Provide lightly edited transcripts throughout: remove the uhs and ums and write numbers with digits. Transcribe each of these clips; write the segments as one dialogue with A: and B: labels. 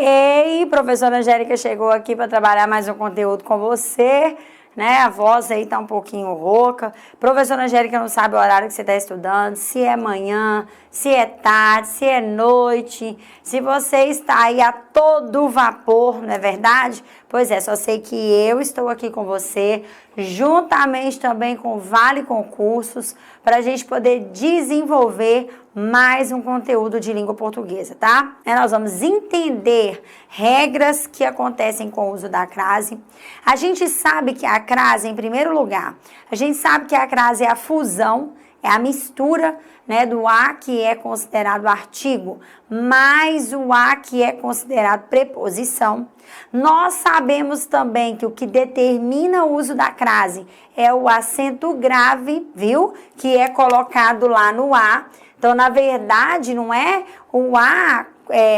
A: Ei, professora Angélica chegou aqui para trabalhar mais um conteúdo com você, né? A voz aí tá um pouquinho rouca. Professora Angélica não sabe o horário que você está estudando, se é manhã, se é tarde, se é noite, se você está aí a todo vapor, não é verdade? Pois é, só sei que eu estou aqui com você, juntamente também com o Vale Concursos, para a gente poder desenvolver mais um conteúdo de língua portuguesa, tá? Nós vamos entender regras que acontecem com o uso da crase. A gente sabe que a crase, em primeiro lugar, a gente sabe que a crase é a fusão, é a mistura, né, do a que é considerado artigo, mais o a que é considerado preposição. Nós sabemos também que o que determina o uso da crase é o acento grave, viu? Que é colocado lá no a. Então, na verdade, não é o a,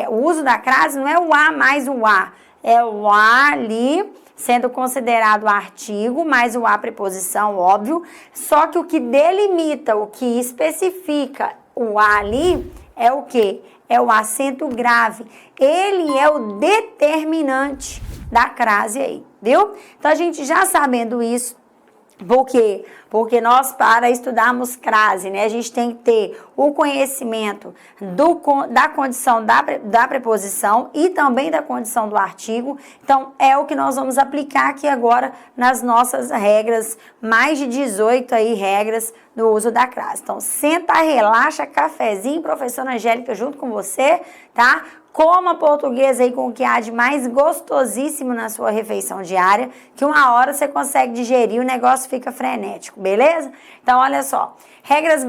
A: o uso da crase não é o a mais o a, é o a ali sendo considerado artigo, mais o a preposição, óbvio, só que o que delimita, o que especifica o a ali é o quê? É o acento grave. Ele é o determinante da crase aí, viu? Então, a gente já sabendo isso, por quê? Porque nós, para estudarmos crase, né, a gente tem que ter o conhecimento da condição da preposição e também da condição do artigo. Então, é o que nós vamos aplicar aqui agora nas nossas regras, mais de 18 aí regras do uso da crase. Então, senta, relaxa, cafezinho, professora Angélica junto com você, tá? Coma português aí com o que há de mais gostosíssimo na sua refeição diária, que uma hora você consegue digerir, o negócio fica frenético, beleza? Então, olha só, regras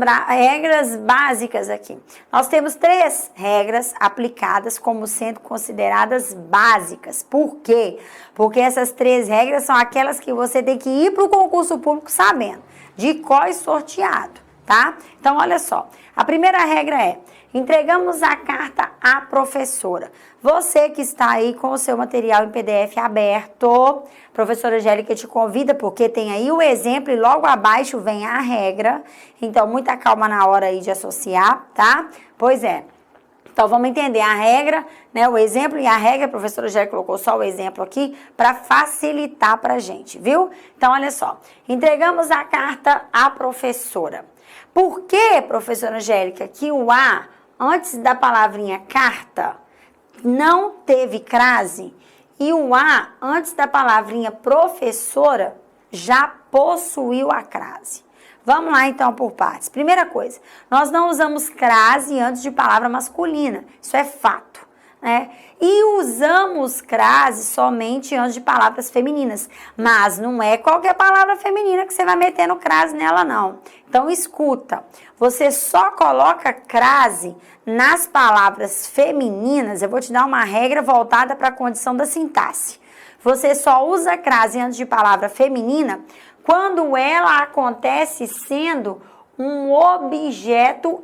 A: básicas aqui. Nós temos 3 regras aplicadas como sendo consideradas básicas. Por quê? Porque essas 3 regras são aquelas que você tem que ir para o concurso público sabendo, de cor e sorteado, tá? Então, olha só, a primeira regra é: entregamos a carta à professora. Você que está aí com o seu material em PDF aberto, a professora Angélica te convida, porque tem aí o exemplo e logo abaixo vem a regra. Então, muita calma na hora aí de associar, tá? Pois é. Então, vamos entender a regra, né? O exemplo e a regra, a professora Angélica colocou só o exemplo aqui para facilitar para a gente, viu? Então, olha só. Entregamos a carta à professora. Por que, professora Angélica, que o a antes da palavrinha carta não teve crase e o a antes da palavrinha professora já possuiu a crase? Vamos lá então por partes. Primeira coisa, nós não usamos crase antes de palavra masculina, isso é fato, né? E usamos crase somente antes de palavras femininas, mas não é qualquer palavra feminina que você vai metendo crase nela, não. Então, escuta, você só coloca crase nas palavras femininas, eu vou te dar uma regra voltada para a condição da sintaxe. Você só usa crase antes de palavra feminina quando ela acontece sendo um objeto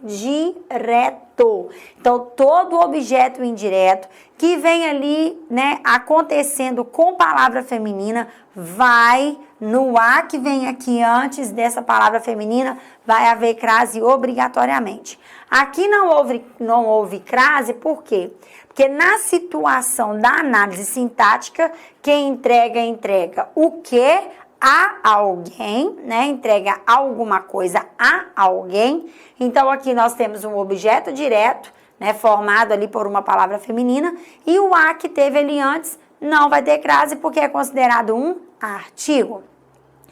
A: indireto. Então, todo objeto indireto que vem ali, né, acontecendo com palavra feminina, vai no a que vem aqui antes dessa palavra feminina, vai haver crase obrigatoriamente. Aqui não houve crase, por quê? Porque na situação da análise sintática, quem entrega o que a alguém, né? Entrega alguma coisa a alguém. Então, aqui nós temos um objeto direto, né? Formado ali por uma palavra feminina. E o a que teve ali antes não vai ter crase porque é considerado um artigo.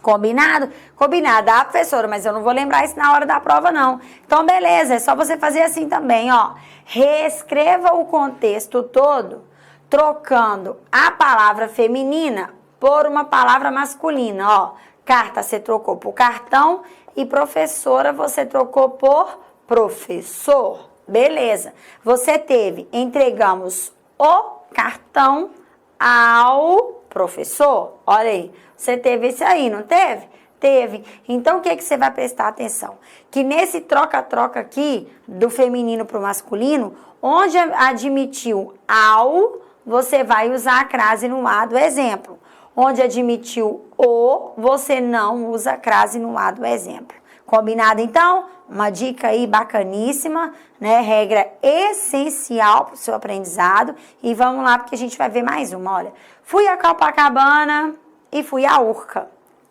A: Combinado? Combinado. Ah, professora, mas eu não vou lembrar isso na hora da prova, não. Então, beleza, é só você fazer assim também, ó. Reescreva o contexto todo, trocando a palavra feminina por uma palavra masculina, ó. Carta você trocou por cartão e professora você trocou por professor. Beleza. Você teve, entregamos o cartão ao professor. Olha aí, você teve isso aí, não teve? Teve. Então, o que você vai prestar atenção? Que nesse troca-troca aqui, do feminino para o masculino, onde admitiu ao, você vai usar a crase no a do exemplo. Onde admitiu o, você não usa a crase no a do exemplo. Combinado, então? Uma dica aí bacaníssima, né? Regra essencial para o seu aprendizado. E vamos lá, porque a gente vai ver mais uma. Olha, fui a Copacabana e fui a Urca.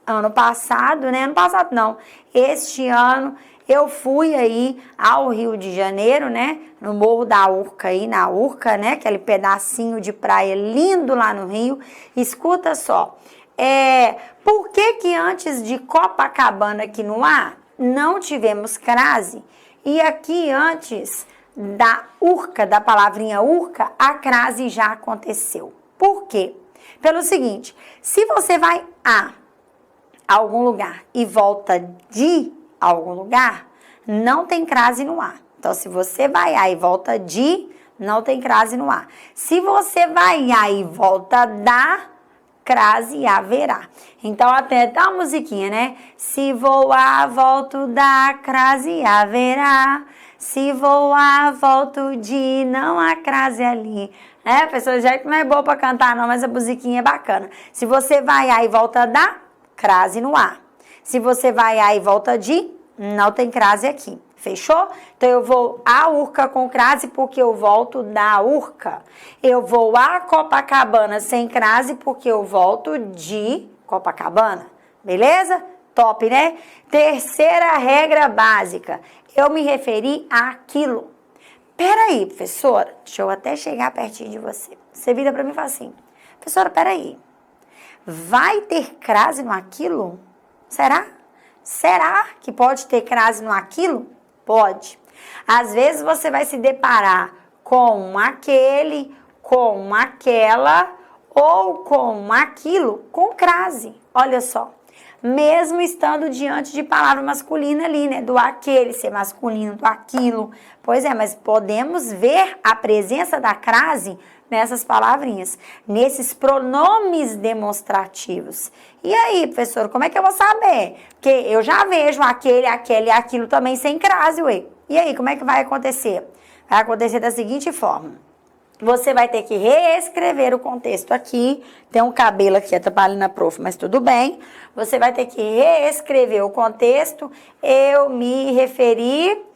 A: Ano passado, né? Ano passado não. Este ano eu fui aí ao Rio de Janeiro, né? No Morro da Urca aí, na Urca, né? Aquele pedacinho de praia lindo lá no Rio. Escuta só. Por que antes de Copacabana aqui no ar, não tivemos crase? E aqui antes da Urca, da palavrinha Urca, a crase já aconteceu. Por quê? Pelo seguinte, se você vai a algum lugar e volta de algum lugar, não tem crase no ar. Então, se você vai a e volta de, não tem crase no ar. Se você vai a e volta da, crase haverá. Então, até a musiquinha, né? Se voar, volto da, crase haverá. Se voar, volto de, não há crase ali. A pessoa já que não é boa pra cantar não, mas a musiquinha é bacana. Se você vai a e volta da, crase no ar. Se você vai a e volta de, não tem crase aqui. Fechou? Então, eu vou a Urca com crase porque eu volto da Urca. Eu vou a Copacabana sem crase porque eu volto de Copacabana. Beleza? Top, né? Terceira regra básica. Eu me referi àquilo. Peraí, professora. Deixa eu até chegar pertinho de você. Você vira pra mim e fala assim, professora, peraí. Vai ter crase no aquilo? Será? Será que pode ter crase no aquilo? Pode. Às vezes você vai se deparar com aquele, com aquela ou com aquilo com crase. Olha só. Mesmo estando diante de palavra masculina ali, né? Do aquele ser masculino, do aquilo. Pois é, mas podemos ver a presença da crase nessas palavrinhas, nesses pronomes demonstrativos. E aí, professor, como é que eu vou saber? Porque eu já vejo aquele, aquele e aquilo também sem crase, ué. E aí, como é que vai acontecer? Vai acontecer da seguinte forma. Você vai ter que reescrever o contexto aqui. Tem um cabelo aqui atrapalhando a prof, mas tudo bem. Você vai ter que reescrever o contexto. Eu me referi.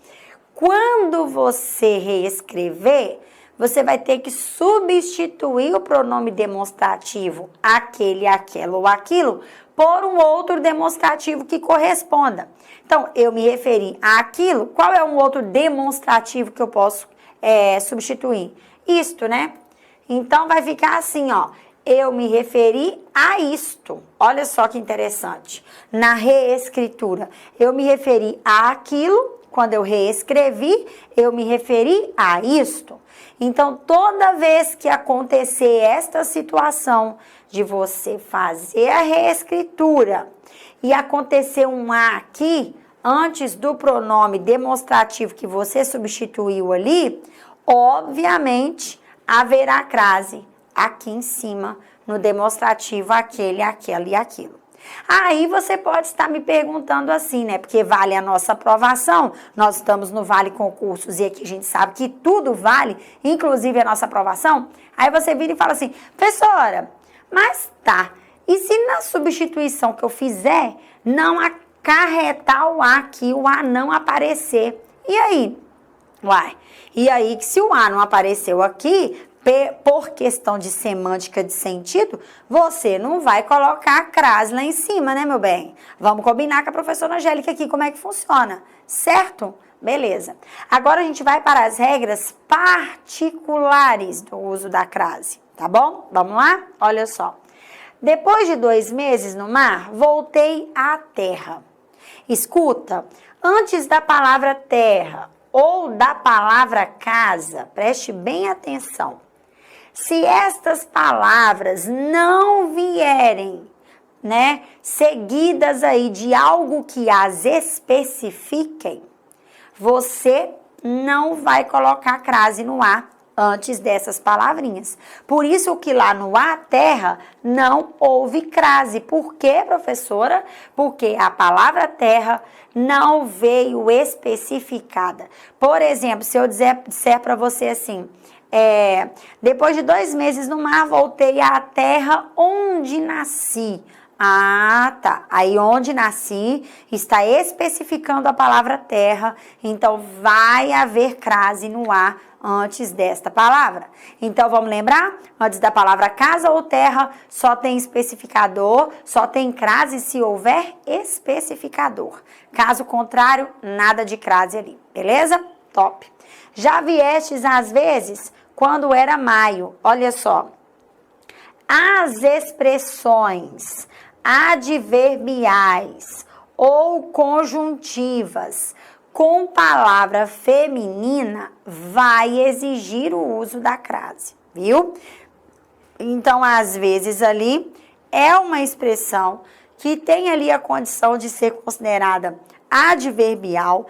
A: Quando você reescrever, você vai ter que substituir o pronome demonstrativo aquele, aquela ou aquilo por um outro demonstrativo que corresponda. Então, eu me referi àquilo. Qual é um outro demonstrativo que eu posso substituir? Isto, né? Então, vai ficar assim, ó. Eu me referi a isto. Olha só que interessante. Na reescritura, eu me referi àquilo. Quando eu reescrevi, eu me referi a isto. Então, toda vez que acontecer esta situação de você fazer a reescritura e acontecer um a aqui, antes do pronome demonstrativo que você substituiu ali, obviamente, haverá crase aqui em cima, no demonstrativo aquele, aquela e aquilo. Aí você pode estar me perguntando assim, né? Porque vale a nossa aprovação, nós estamos no Vale Concursos e aqui a gente sabe que tudo vale, inclusive a nossa aprovação. Aí você vira e fala assim, professora, mas tá, e se na substituição que eu fizer não acarretar o A aqui, o A não aparecer? E aí? Uai, e aí que se o A não apareceu aqui, por questão de semântica de sentido, você não vai colocar a crase lá em cima, né, meu bem? Vamos combinar com a professora Angélica aqui como é que funciona, certo? Beleza. Agora a gente vai para as regras particulares do uso da crase, tá bom? Vamos lá? Olha só. Depois de 2 meses no mar, voltei à terra. Escuta, antes da palavra terra ou da palavra casa, preste bem atenção. Se estas palavras não vierem, né, seguidas aí de algo que as especifiquem, você não vai colocar crase no A antes dessas palavrinhas. Por isso que lá no A, terra, não houve crase. Por quê, professora? Porque a palavra terra não veio especificada. Por exemplo, se eu disser para você assim, depois de 2 meses no mar, voltei à terra onde nasci. Ah, tá. Aí onde nasci está especificando a palavra terra, então vai haver crase no ar antes desta palavra. Então vamos lembrar? Antes da palavra casa ou terra, só tem especificador, só tem crase se houver especificador. Caso contrário, nada de crase ali, beleza? Top. Já viestes às vezes quando era maio, olha só. As expressões adverbiais ou conjuntivas com palavra feminina vai exigir o uso da crase, viu? Então, às vezes ali é uma expressão que tem ali a condição de ser considerada adverbial,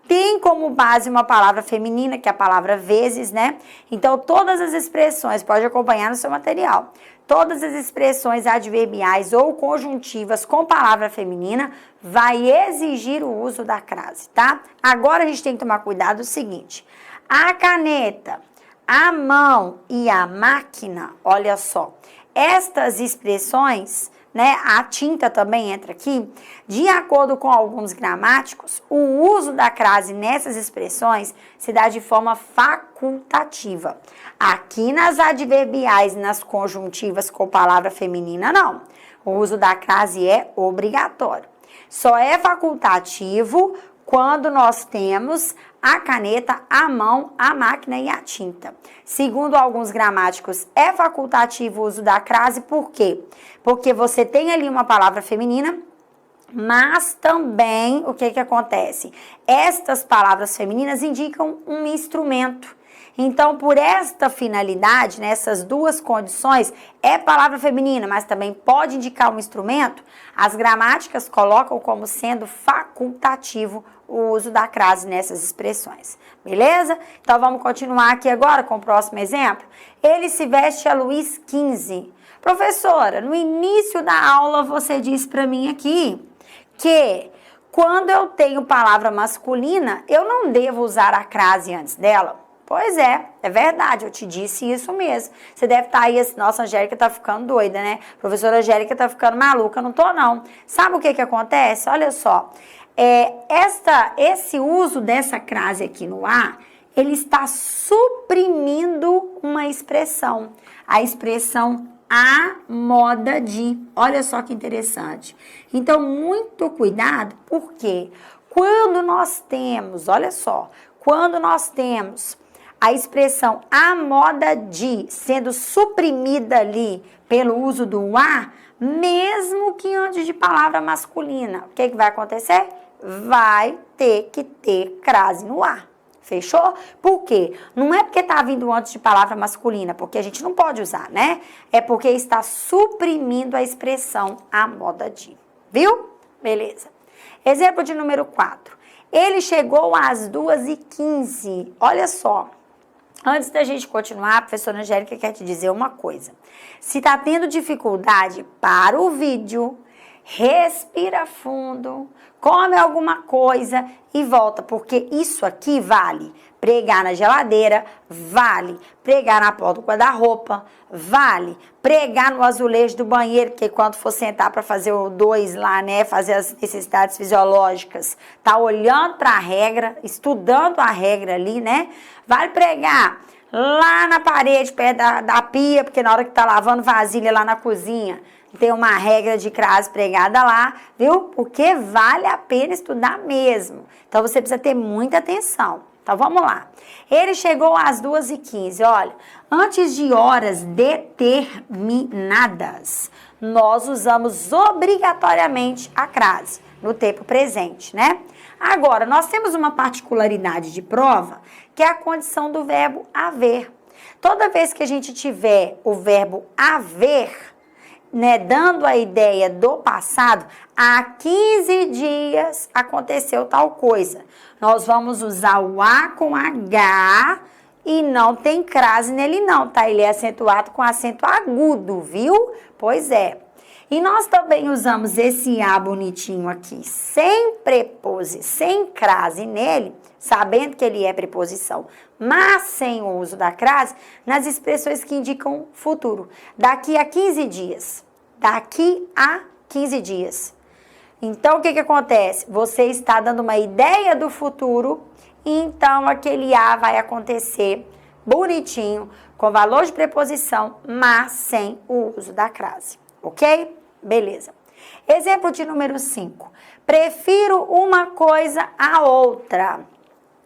A: tem como base uma palavra feminina, que é a palavra vezes, né? Então, todas as expressões, pode acompanhar no seu material, todas as expressões adverbiais ou conjuntivas com palavra feminina vai exigir o uso da crase, tá? Agora a gente tem que tomar cuidado o seguinte, a caneta, a mão e a máquina, olha só, estas expressões, né, a tinta também entra aqui, de acordo com alguns gramáticos, o uso da crase nessas expressões se dá de forma facultativa. Aqui nas adverbiais e nas conjuntivas com palavra feminina, não. O uso da crase é obrigatório. Só é facultativo quando nós temos a caneta, a mão, a máquina e a tinta. Segundo alguns gramáticos, é facultativo o uso da crase, por quê? Porque você tem ali uma palavra feminina, mas também, o que acontece? Estas palavras femininas indicam um instrumento. Então, por esta finalidade, nessas duas condições, é palavra feminina, mas também pode indicar um instrumento, as gramáticas colocam como sendo facultativo o uso da crase nessas expressões. Beleza? Então, vamos continuar aqui agora com o próximo exemplo. Ele se veste a Luís XV. Professora, no início da aula você disse para mim aqui que quando eu tenho palavra masculina, eu não devo usar a crase antes dela. Pois é verdade, eu te disse isso mesmo. Você deve estar aí assim, nossa, a Angélica tá ficando doida, né? Professora Angélica tá ficando maluca, não tô não. Sabe o que acontece? Olha só, esse uso dessa crase aqui no ar, ele está suprimindo uma expressão. A expressão a moda de. Olha só que interessante. Então, muito cuidado, porque quando nós temos, olha só, quando nós temos a expressão a moda de sendo suprimida ali pelo uso do a, mesmo que antes de palavra masculina, o que vai acontecer? Vai ter que ter crase no a. Fechou? Por quê? Não é porque está vindo antes de palavra masculina, porque a gente não pode usar, né? É porque está suprimindo a expressão a moda de. Viu? Beleza. Exemplo de número 4. Ele chegou às 2h15. Olha só. Antes da gente continuar, a professora Angélica quer te dizer uma coisa. Se está tendo dificuldade, para o vídeo, respira fundo, come alguma coisa e volta, porque isso aqui vale pregar na geladeira, vale pregar na porta do guarda-roupa, vale pregar no azulejo do banheiro, que quando for sentar para fazer o 2 lá, né, fazer as necessidades fisiológicas, tá olhando para a regra, estudando a regra ali, né, vale pregar lá na parede, perto da pia, porque na hora que tá lavando vasilha lá na cozinha, tem uma regra de crase pregada lá, viu? Porque vale a pena estudar mesmo. Então, você precisa ter muita atenção. Então, vamos lá. Ele chegou às 2h15. Olha, antes de horas determinadas, nós usamos obrigatoriamente a crase no tempo presente, né? Agora, nós temos uma particularidade de prova, que é a condição do verbo haver. Toda vez que a gente tiver o verbo haver, né, dando a ideia do passado, há 15 dias aconteceu tal coisa. Nós vamos usar o A com H e não tem crase nele não, tá? Ele é acentuado com acento agudo, viu? Pois é. E nós também usamos esse A bonitinho aqui, sem preposição, sem crase nele, sabendo que ele é preposição, mas sem o uso da crase, nas expressões que indicam futuro. Daqui a 15 dias. Daqui a 15 dias. Então, o que acontece? Você está dando uma ideia do futuro, então aquele A vai acontecer bonitinho, com valor de preposição, mas sem o uso da crase, ok? Beleza. Exemplo de número 5. Prefiro uma coisa à outra.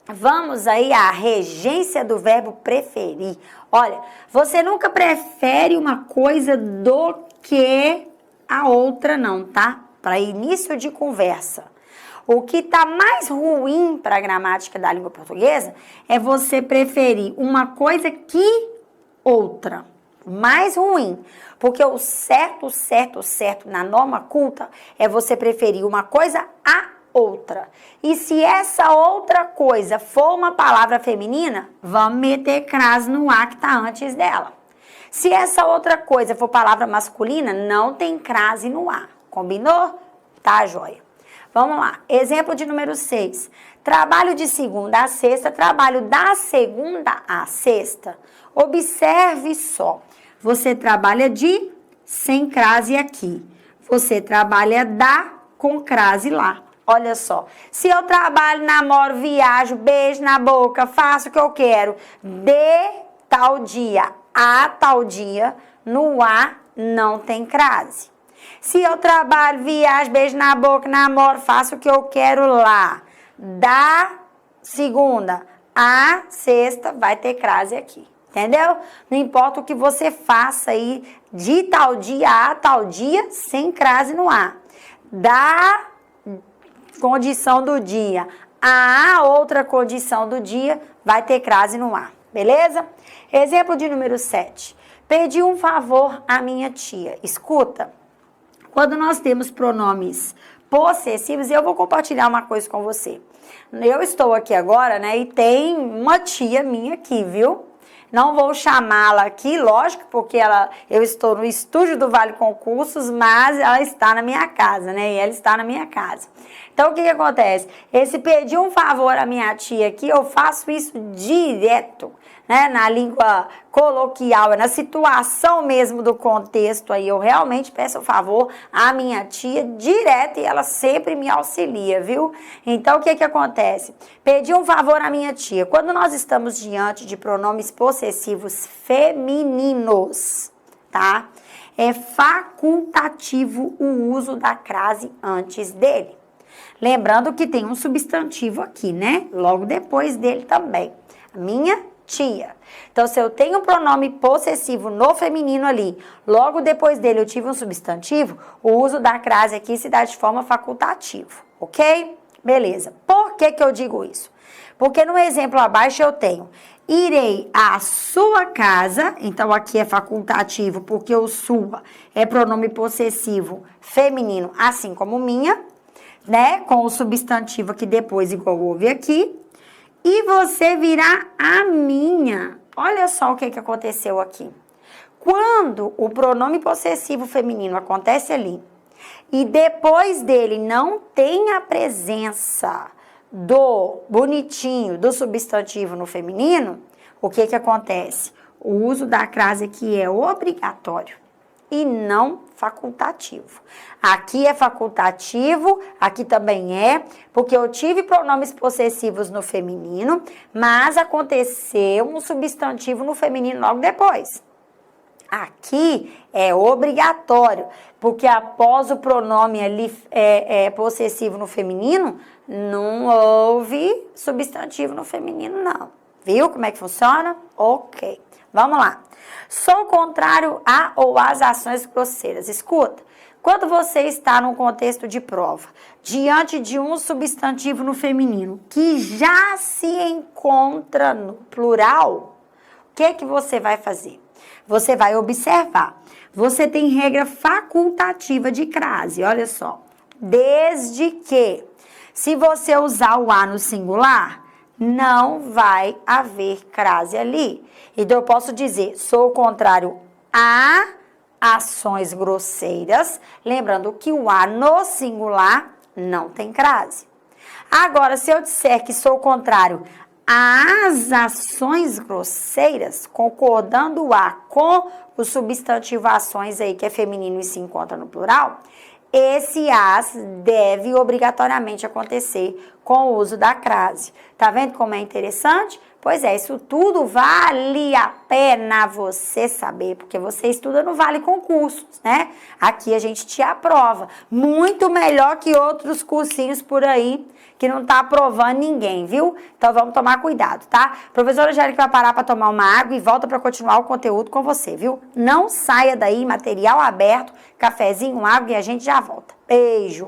A: Vamos aí à regência do verbo preferir. Olha, você nunca prefere uma coisa do que a outra não, tá? Para início de conversa. O que está mais ruim para a gramática da língua portuguesa é você preferir uma coisa que outra. Mais ruim. Porque o certo na norma culta é você preferir uma coisa a outra. E se essa outra coisa for uma palavra feminina, vamos meter crase no A que está antes dela. Se essa outra coisa for palavra masculina, não tem crase no A. Combinou? Tá, joia. Vamos lá. Exemplo de número 6. Trabalho de segunda a sexta, trabalho da segunda a sexta. Observe só. Você trabalha de sem crase aqui. Você trabalha da com crase lá. Olha só. Se eu trabalho, namoro, viajo, beijo na boca, faço o que eu quero, de tal dia a tal dia, no A não tem crase. Se eu trabalho, viajo, beijo na boca, namoro, faço o que eu quero lá, da segunda a sexta, vai ter crase aqui. Entendeu? Não importa o que você faça aí, de tal dia a tal dia, sem crase no A. Da condição do dia a outra condição do dia, vai ter crase no A. Beleza? Exemplo de número 7. Pedi um favor à minha tia. Escuta. Quando nós temos pronomes possessivos, eu vou compartilhar uma coisa com você. Eu estou aqui agora, né, e tem uma tia minha aqui, viu? Não vou chamá-la aqui, lógico, porque eu estou no estúdio do Vale Concursos, mas ela está na minha casa, né? E ela está na minha casa. Então, o que acontece? Esse pedir um favor à minha tia aqui, eu faço isso direto, né? Na língua coloquial, na situação mesmo do contexto aí, eu realmente peço um favor à minha tia direto e ela sempre me auxilia, viu? Então, o que acontece? Pedir um favor à minha tia. Quando nós estamos diante de pronomes possessivos femininos, tá? É facultativo o uso da crase antes dele. Lembrando que tem um substantivo aqui, né? Logo depois dele também. Minha tia. Então, se eu tenho um pronome possessivo no feminino ali, logo depois dele eu tive um substantivo, o uso da crase aqui se dá de forma facultativa, ok? Beleza. Por que eu digo isso? Porque no exemplo abaixo eu tenho irei à sua casa, então aqui é facultativo porque o sua é pronome possessivo feminino, assim como minha, né? Com o substantivo aqui depois, igual houve aqui. E você virá a minha. Olha só o que aconteceu aqui. Quando o pronome possessivo feminino acontece ali, e depois dele não tem a presença do bonitinho, do substantivo no feminino, o que acontece? O uso da crase aqui é obrigatório e não facultativo. Aqui é facultativo, aqui também é, porque eu tive pronomes possessivos no feminino, mas aconteceu um substantivo no feminino logo depois. Aqui é obrigatório, porque após o pronome ali possessivo no feminino, não houve substantivo no feminino, não. Viu como é que funciona? Ok. Vamos lá. Sou contrário a ou às ações grosseiras. Escuta, quando você está num contexto de prova, diante de um substantivo no feminino que já se encontra no plural, o que você vai fazer? Você vai observar. Você tem regra facultativa de crase, olha só. Desde que, se você usar o A no singular, não vai haver crase ali. Então, eu posso dizer, sou contrário a ações grosseiras, lembrando que o A no singular não tem crase. Agora, se eu disser que sou contrário às ações grosseiras, concordando o A com o substantivo ações aí, que é feminino e se encontra no plural, esse AS deve obrigatoriamente acontecer com o uso da crase. Tá vendo como é interessante? Pois é, isso tudo vale a pena você saber, porque você estuda no Vale Concursos, né? Aqui a gente te aprova. Muito melhor que outros cursinhos por aí, que não tá aprovando ninguém, viu? Então vamos tomar cuidado, tá? Professora Angélica vai parar para tomar uma água e volta para continuar o conteúdo com você, viu? Não saia daí, material aberto, cafezinho, água e a gente já volta. Beijo!